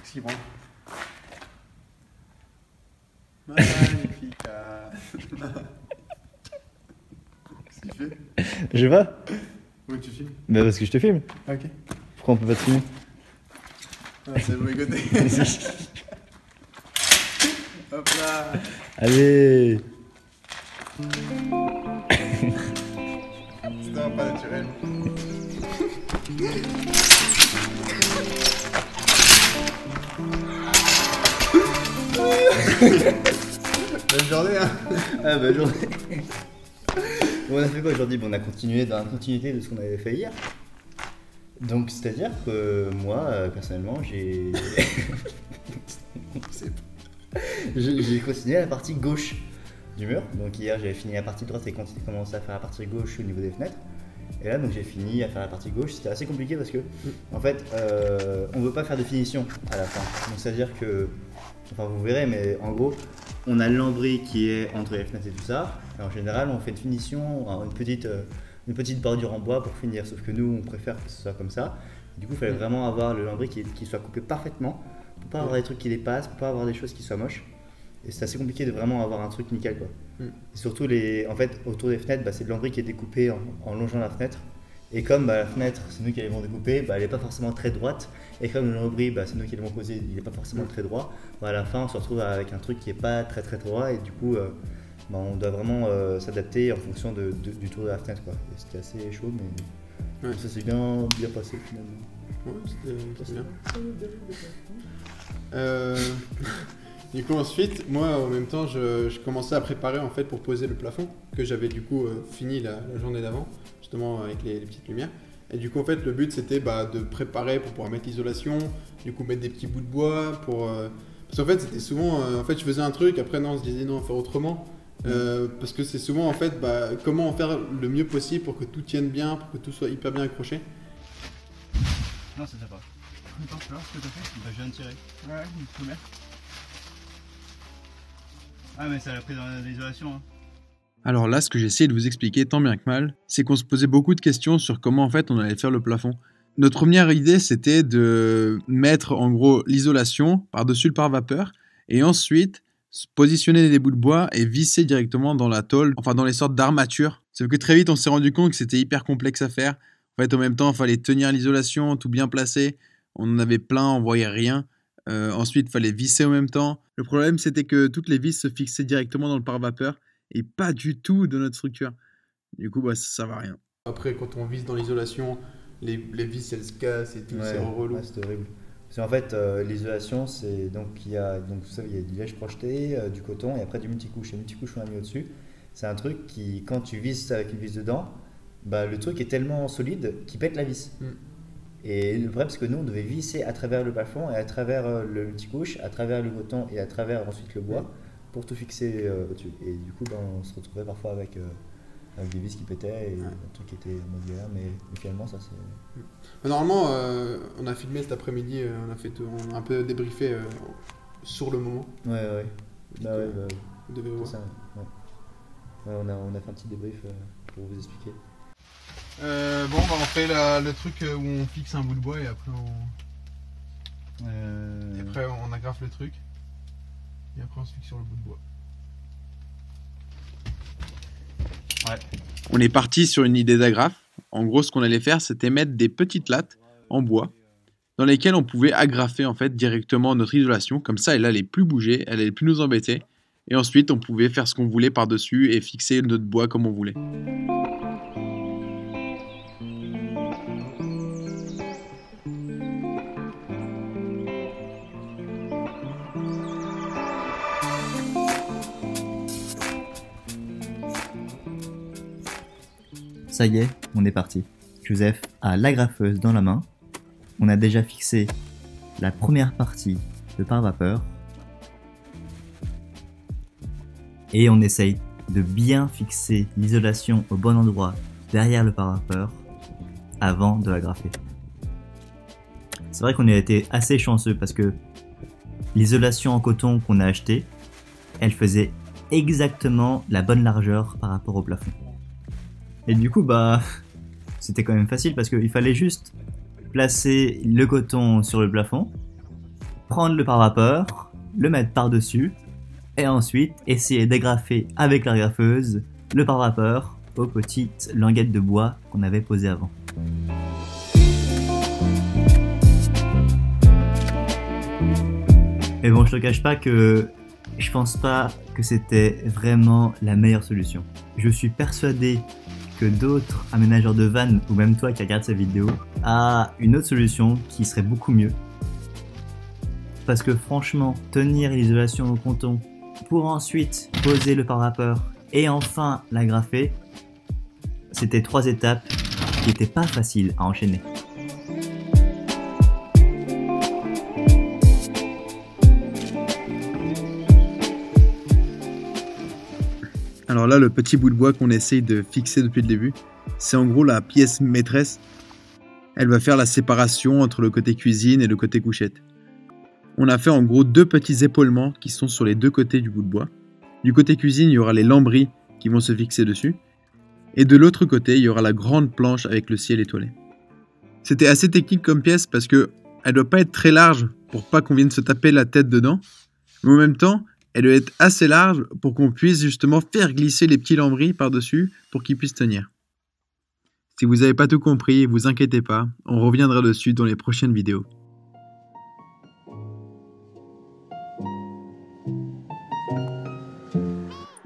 Qu'est-ce qu'il prend? Magnifique. Qu'est-ce que tu fais? Je sais pas. Où tu filmes? Bah parce que je te filme. Ok. Pourquoi on peut pas te filmer? Ah, c'est le mauvais côté. Hop là. Allez. C'était un pas naturel. Bonne journée, hein. Ah bah journée. Bon, on a fait quoi aujourd'hui? Bon, on a continué dans la continuité de ce qu'on avait fait hier. Donc c'est-à-dire que moi, personnellement, j'ai j'ai continué la partie gauche du mur. Donc hier j'avais fini la partie droite et commencé à faire la partie gauche au niveau des fenêtres. Et là donc j'ai fini à faire la partie gauche. C'était assez compliqué parce que en fait on veut pas faire de finition à la fin. Donc c'est-à-dire que, enfin vous verrez, mais en gros on a le lambris qui est entre les fenêtres et tout ça. Et en général on fait une finition, une petite bordure en bois pour finir. Sauf que nous on préfère que ce soit comme ça. Du coup il fallait vraiment avoir le lambris qui soit coupé parfaitement pour pas avoir des trucs qui dépassent, pour pas avoir des choses qui soient moches. Et c'est assez compliqué de vraiment avoir un truc nickel quoi. Et surtout en fait autour des fenêtres, c'est de lambris qui est découpé en longeant la fenêtre. Et comme la fenêtre c'est nous qui l'avons découpée, elle n'est pas forcément très droite. Et comme le lambris c'est nous qui l'avons posé, il n'est pas forcément très droit. À la fin on se retrouve avec un truc qui n'est pas très très droit et du coup on doit vraiment s'adapter en fonction du tour de la fenêtre quoi. Et c'était assez chaud mais ça s'est bien passé finalement. Ouais, c'était bien. Du coup ensuite, moi en même temps je commençais à préparer en fait pour poser le plafond que j'avais du coup fini la journée d'avant, justement avec les petites lumières. Et du coup en fait le but c'était de préparer pour pouvoir mettre l'isolation, du coup mettre des petits bouts de bois pour... Parce qu'en fait c'était souvent, en fait je faisais un truc, après non on se disait non on va faire autrement. Parce que c'est souvent en fait comment en faire le mieux possible pour que tout tienne bien, pour que tout soit hyper bien accroché. Non ça tient pas. Attends, tu vois ce que t'as fait? Je viens de tirer. Ouais, une première. Ah mais ça l'a pris dans l'isolation hein. Alors là, ce que j'ai essayé de vous expliquer tant bien que mal, c'est qu'on se posait beaucoup de questions sur comment en fait on allait faire le plafond. Notre première idée, c'était de mettre en gros l'isolation par-dessus le pare-vapeur et ensuite positionner des bouts de bois et visser directement dans la tôle, enfin dans les sortes d'armatures. Sauf que très vite, on s'est rendu compte que c'était hyper complexe à faire. En fait, en même temps, il fallait tenir l'isolation, tout bien placé. On en avait plein, on voyait rien. Ensuite, il fallait visser en même temps. Le problème, c'était que toutes les vis se fixaient directement dans le pare-vapeur et pas du tout de notre structure. Du coup, ça va rien. Après, quand on vise dans l'isolation, les vis elles se cassent et tout, c'est relou. Ouais, c'est horrible. Parce qu'en fait, l'isolation, c'est donc il y a du lèche projeté, du coton et après du multicouche. Et multicouche, on a mis au-dessus. C'est un truc qui, quand tu vises avec une vis dedans, le truc est tellement solide qu'il pète la vis. Et le problème, c'est que nous, on devait visser à travers le plafond et à travers le multicouche, à travers le coton et à travers ensuite le bois pour tout fixer au-dessus. Et du coup, on se retrouvait parfois avec des vis qui pétaient et un truc qui était en mode galère, mais finalement, ça c'est. Normalement, on a filmé cet après-midi, on a fait on a un peu débriefé sur le moment. Ouais. Vous devez voir. Ça, ouais. On a fait un petit débrief pour vous expliquer. On fait le truc où on fixe un bout de bois et après on agrafe le truc et après on se fixe sur le bout de bois. Ouais. On est parti sur une idée d'agrafe. En gros, ce qu'on allait faire, c'était mettre des petites lattes en bois dans lesquelles on pouvait agrafer en fait directement notre isolation. Comme ça, elle allait plus bouger, elle allait plus nous embêter. Et ensuite, on pouvait faire ce qu'on voulait par-dessus et fixer notre bois comme on voulait. Ça y est, on est parti. Joseph a l'agrafeuse dans la main. On a déjà fixé la première partie de pare-vapeur. Et on essaye de bien fixer l'isolation au bon endroit derrière le pare-vapeur avant de l'agrafer. C'est vrai qu'on a été assez chanceux parce que l'isolation en coton qu'on a achetée, elle faisait exactement la bonne largeur par rapport au plafond. Et du coup, c'était quand même facile parce qu'il fallait juste placer le coton sur le plafond prendre le pare-vapeur, le mettre par-dessus, et ensuite essayer d'agrafer avec la graffeuse le pare-vapeur aux petites languettes de bois qu'on avait posées avant. Mais bon, je te cache pas que je pense pas que c'était vraiment la meilleure solution. Je suis persuadé que d'autres aménageurs de vannes, ou même toi qui regardes cette vidéo, a une autre solution qui serait beaucoup mieux. Parce que franchement, tenir l'isolation au ponton pour ensuite poser le pare-vapeur et enfin l'agrafer, c'était 3 étapes qui n'étaient pas faciles à enchaîner. Alors là, le petit bout de bois qu'on essaye de fixer depuis le début, c'est en gros la pièce maîtresse. Elle va faire la séparation entre le côté cuisine et le côté couchette. On a fait en gros 2 petits épaulements qui sont sur les 2 côtés du bout de bois. Du côté cuisine, il y aura les lambris qui vont se fixer dessus. Et de l'autre côté, il y aura la grande planche avec le ciel étoilé. C'était assez technique comme pièce parce que elle doit pas être très large pour pas qu'on vienne se taper la tête dedans. Mais en même temps, elle doit être assez large pour qu'on puisse justement faire glisser les petits lambris par-dessus pour qu'ils puissent tenir. Si vous n'avez pas tout compris, vous inquiétez pas, on reviendra dessus dans les prochaines vidéos.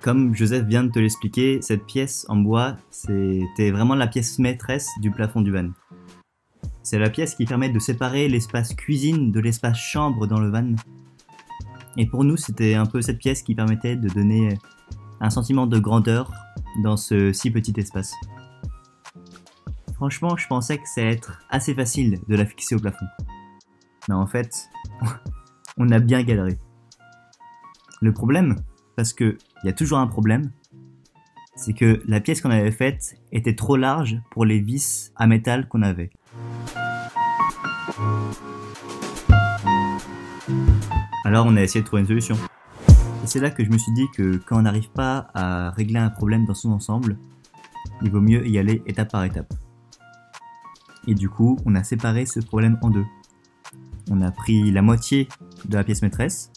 Comme Joseph vient de te l'expliquer, cette pièce en bois, c'était vraiment la pièce maîtresse du plafond du van. C'est la pièce qui permet de séparer l'espace cuisine de l'espace chambre dans le van. Et pour nous, c'était un peu cette pièce qui permettait de donner un sentiment de grandeur dans ce si petit espace. Franchement, je pensais que ça allait être assez facile de la fixer au plafond. Mais en fait, on a bien galéré. Le problème, parce que il y a toujours un problème, c'est que la pièce qu'on avait faite était trop large pour les vis à métal qu'on avait. Alors on a essayé de trouver une solution. Et c'est là que je me suis dit que quand on n'arrive pas à régler un problème dans son ensemble, il vaut mieux y aller étape par étape. Et du coup, on a séparé ce problème en 2. On a pris la moitié de la pièce maîtresse,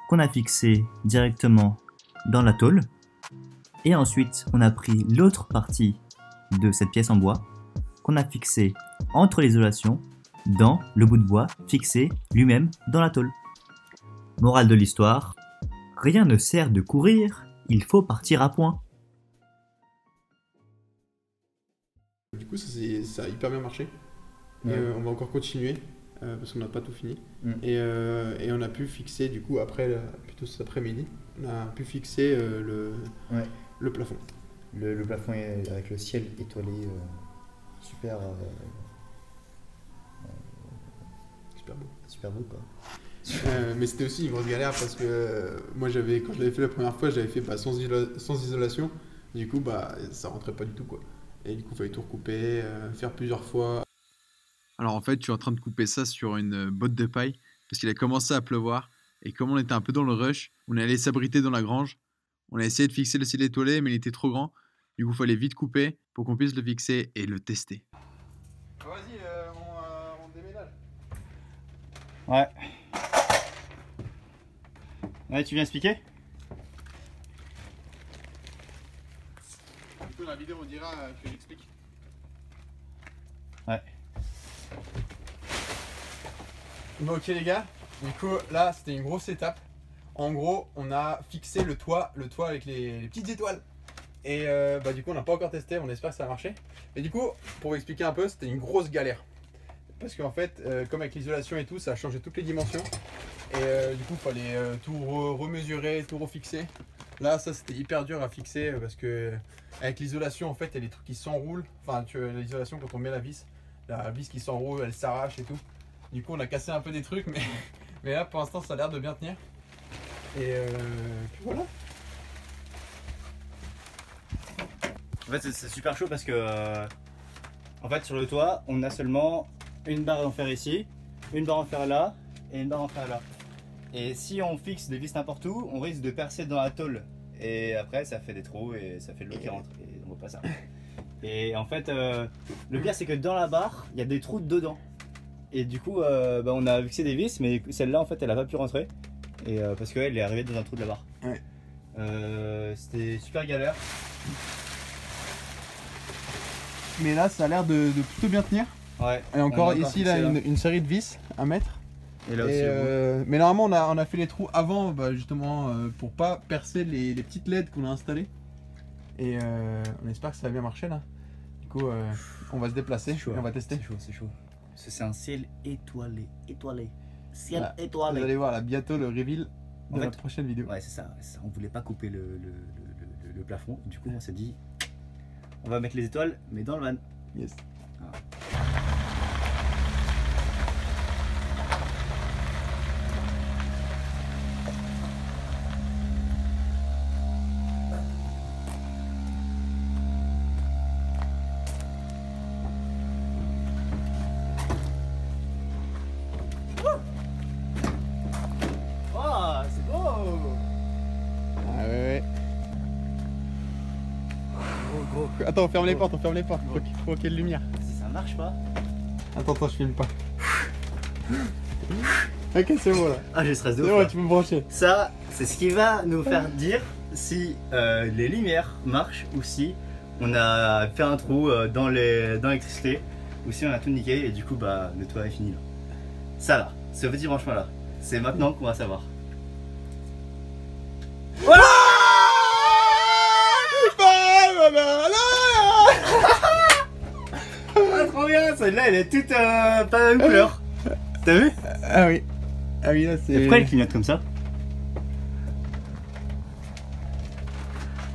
qu'on a fixée directement dans la tôle, et ensuite on a pris l'autre partie de cette pièce en bois, qu'on a fixée entre l'isolation, dans le bout de bois fixé lui-même dans la tôle. Morale de l'histoire, rien ne sert de courir, il faut partir à point. Du coup, ça a hyper bien marché. Ouais. Et on va encore continuer parce qu'on n'a pas tout fini. Et on a pu fixer, du coup, après, plutôt cet après-midi, on a pu fixer le plafond. Le plafond est avec le ciel étoilé, super, super beau quoi. Mais c'était aussi une grosse galère parce que moi, quand je l'avais fait la première fois, j'avais fait sans isolation. Du coup, ça rentrait pas du tout quoi. Et du coup, il fallait tout recouper, faire plusieurs fois. Alors en fait, je suis en train de couper ça sur une botte de paille parce qu'il a commencé à pleuvoir. Et comme on était un peu dans le rush, on est allé s'abriter dans la grange. On a essayé de fixer le ciel étoilé, mais il était trop grand. Du coup, il fallait vite couper pour qu'on puisse le fixer et le tester. Vas-y, on déménage. Ouais. Ouais, tu viens expliquer? Du coup, dans la vidéo, on dira que j'explique. Ouais. Bon, ok les gars, du coup là c'était une grosse étape. En gros, on a fixé le toit avec les petites étoiles. Et du coup on n'a pas encore testé, on espère que ça a marché. Et du coup, pour vous expliquer un peu, c'était une grosse galère. Parce qu'en fait, comme avec l'isolation et tout, ça a changé toutes les dimensions. Et du coup, il fallait tout remesurer, tout refixer. Là, ça c'était hyper dur à fixer parce que avec l'isolation, en fait, il y a des trucs qui s'enroulent. Enfin, l'isolation, quand on met la vis qui s'enroule, elle s'arrache et tout. Du coup, on a cassé un peu des trucs, mais là, pour l'instant, ça a l'air de bien tenir. Et puis voilà. En fait, c'est super chaud parce que en fait, sur le toit, on a seulement une barre en fer ici, une barre en fer là et une barre en fer là. Et si on fixe des vis n'importe où, on risque de percer dans la tôle. Et après, ça fait des trous et ça fait de l'eau qui rentre. Et on veut pas ça. Et en fait, le pire, c'est que dans la barre, il y a des trous dedans. Et du coup, on a fixé des vis, mais celle-là, en fait, elle a pas pu rentrer. Et parce qu'elle est arrivée dans un trou de la barre. Ouais. C'était super galère. Mais là, ça a l'air de plutôt bien tenir. Ouais. Et encore On a ici, là, une série de vis à mettre. Et là aussi. Et, mais normalement, on a fait les trous avant, justement, pour pas percer les petites LED qu'on a installées. Et on espère que ça va bien marcher là. Du coup, on va se déplacer C'est chaud, et on va tester. C'est chaud. C'est un ciel étoilé. Ciel Voilà. Vous étoilé. allez voir là, bientôt le reveal En de la fait, prochaine vidéo. Ouais, c'est ça. On voulait pas couper le plafond. Du coup, on s'est dit, on va mettre les étoiles, mais dans le van. Yes. Oh, c'est beau. Ah ouais. Gros. Attends, on ferme les Gros. portes, Faut qu'il y ait de lumière. Si ça marche pas. Attends, je filme pas. Ok, c'est bon là. Ah, je stresse de C'est ouf. bon, là. tu peux me brancher. Ça, c'est ce qui va nous faire dire si les lumières marchent ou si on a fait un trou dans l'électricité ou si on a tout niqué et du coup le toit est fini là. Ça là, ce petit branchement là, c'est maintenant qu'on va savoir. Ah, trop bien, celle-là elle est toute pas la même couleur. T'as vu? Ah oui. Ah oui, là c'est. Pourquoi elle clignote comme ça?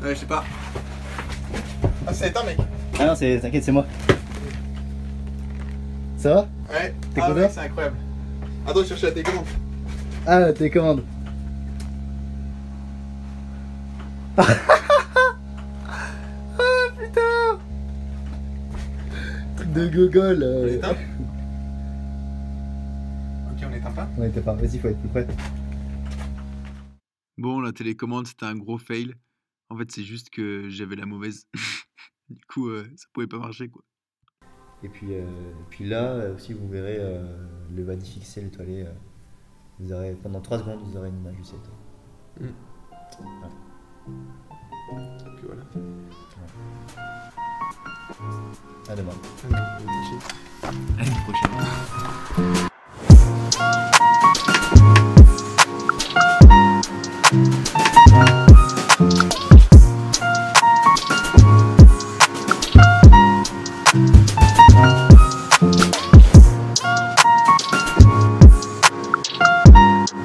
Ouais, je sais pas. Ah, c'est éteint, mec. Ah non, t'inquiète, c'est moi. Ça va? Ouais. T'es Ah, content? mec, c'est incroyable. Attends, je cherche la télécommande. Ah, télécommande. Ah putain! Truc de gogol. On éteint. Ok, on éteint pas. On était pas, vas-y, faut être plus près. Bon, la télécommande, c'était un gros fail. En fait, c'est juste que j'avais la mauvaise. Du coup, ça pouvait pas marcher, quoi. Et puis là aussi, vous verrez le van fixé, l'étoilé. Vous aurez, pendant 3 secondes, vous aurez une image du set. Voilà. Et puis voilà. À demain. Ah non, À une prochaine.